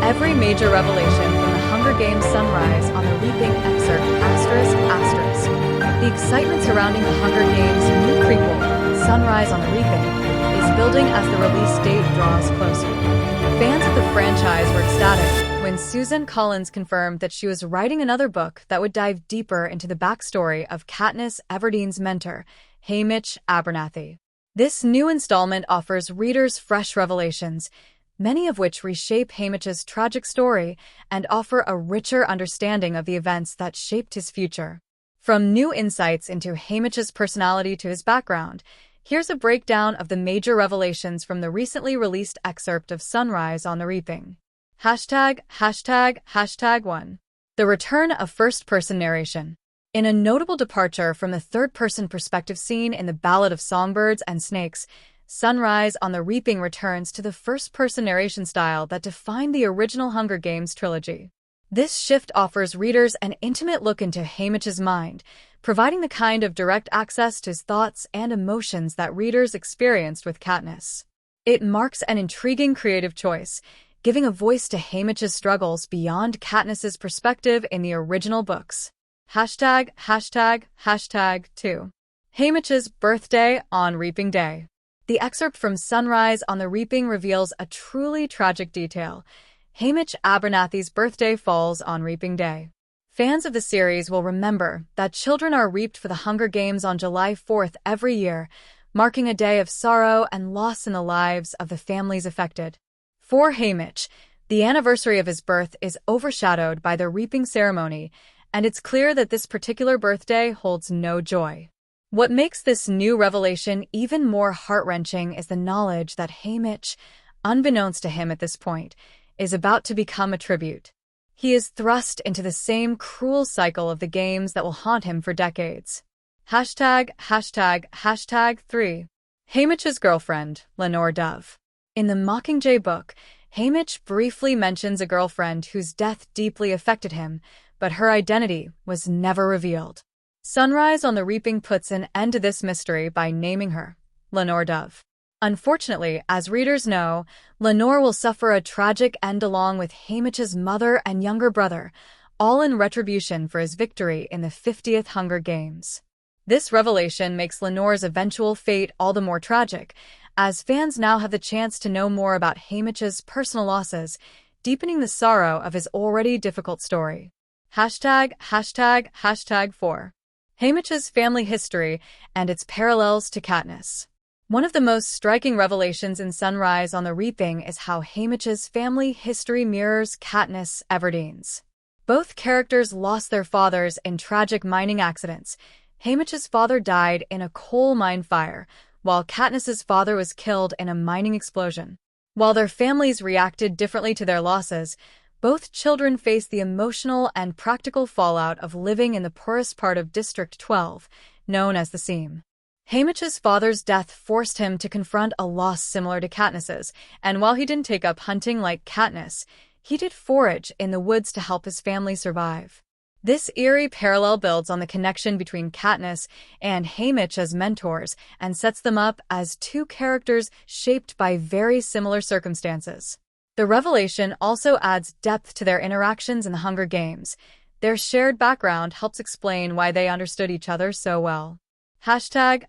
every major revelation from the Hunger Games Sunrise on the Reaping Excerpt ****. The excitement surrounding the Hunger Games' new prequel, Sunrise on the Reaping, is building as the release date draws closer. Fans of the franchise were ecstatic when Susan Collins confirmed that she was writing another book that would dive deeper into the backstory of Katniss Everdeen's mentor, Haymitch Abernathy. This new installment offers readers fresh revelations, many of which reshape Haymitch's tragic story and offer a richer understanding of the events that shaped his future. From new insights into Haymitch's personality to his background, here's a breakdown of the major revelations from the recently released excerpt of Sunrise on the Reaping. #1. The return of first-person narration. In a notable departure from the third-person perspective scene in The Ballad of Songbirds and Snakes, Sunrise on the Reaping returns to the first-person narration style that defined the original Hunger Games trilogy. This shift offers readers an intimate look into Haymitch's mind, providing the kind of direct access to his thoughts and emotions that readers experienced with Katniss. It marks an intriguing creative choice, giving a voice to Haymitch's struggles beyond Katniss's perspective in the original books. #2. Haymitch's birthday on Reaping Day. The excerpt from Sunrise on the Reaping reveals a truly tragic detail. Haymitch Abernathy's birthday falls on Reaping Day. Fans of the series will remember that children are reaped for the Hunger Games on July 4th every year, marking a day of sorrow and loss in the lives of the families affected. For Haymitch, the anniversary of his birth is overshadowed by the reaping ceremony, and it's clear that this particular birthday holds no joy. What makes this new revelation even more heart-wrenching is the knowledge that Haymitch, unbeknownst to him at this point, is about to become a tribute. He is thrust into the same cruel cycle of the games that will haunt him for decades. #3. Haymitch's girlfriend, Lenore Dove. In the Mockingjay book, Haymitch briefly mentions a girlfriend whose death deeply affected him, but her identity was never revealed. Sunrise on the Reaping puts an end to this mystery by naming her Lenore Dove. Unfortunately, as readers know, Lenore will suffer a tragic end along with Haymitch's mother and younger brother, all in retribution for his victory in the 50th Hunger Games. This revelation makes Lenore's eventual fate all the more tragic, as fans now have the chance to know more about Haymitch's personal losses, deepening the sorrow of his already difficult story. #4. Haymitch's family history and its parallels to Katniss. One of the most striking revelations in Sunrise on the Reaping is how Haymitch's family history mirrors Katniss Everdeen's. Both characters lost their fathers in tragic mining accidents. Haymitch's father died in a coal mine fire, while Katniss's father was killed in a mining explosion. While their families reacted differently to their losses, both children faced the emotional and practical fallout of living in the poorest part of District 12, known as the Seam. Haymitch's father's death forced him to confront a loss similar to Katniss's, and while he didn't take up hunting like Katniss, he did forage in the woods to help his family survive. This eerie parallel builds on the connection between Katniss and Haymitch as mentors and sets them up as two characters shaped by very similar circumstances. The revelation also adds depth to their interactions in the Hunger Games. Their shared background helps explain why they understood each other so well. #5.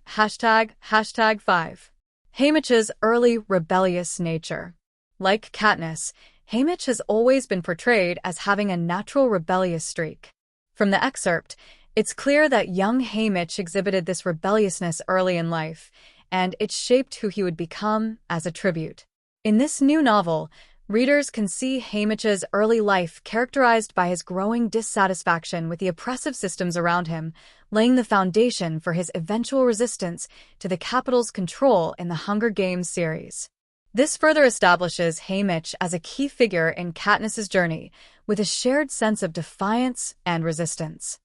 Haymitch's early rebellious nature. Like Katniss, Haymitch has always been portrayed as having a natural rebellious streak. From the excerpt, it's clear that young Haymitch exhibited this rebelliousness early in life, and it shaped who he would become as a tribute. In this new novel, readers can see Haymitch's early life characterized by his growing dissatisfaction with the oppressive systems around him, laying the foundation for his eventual resistance to the Capitol's control in the Hunger Games series. This further establishes Haymitch as a key figure in Katniss's journey, with a shared sense of defiance and resistance.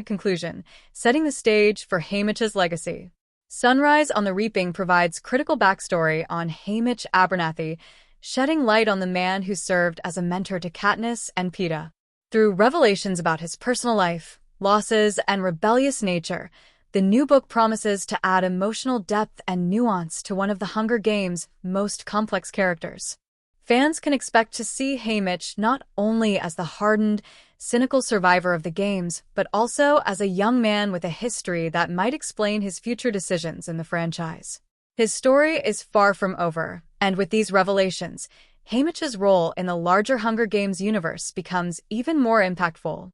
#Conclusion, setting the stage for Haymitch's legacy. Sunrise on the Reaping provides critical backstory on Haymitch Abernathy, shedding light on the man who served as a mentor to Katniss and Peeta. Through revelations about his personal life, losses, and rebellious nature, the new book promises to add emotional depth and nuance to one of the Hunger Games' most complex characters. Fans can expect to see Haymitch not only as the hardened, cynical survivor of the games, but also as a young man with a history that might explain his future decisions in the franchise. His story is far from over, and with these revelations, Haymitch's role in the larger Hunger Games universe becomes even more impactful.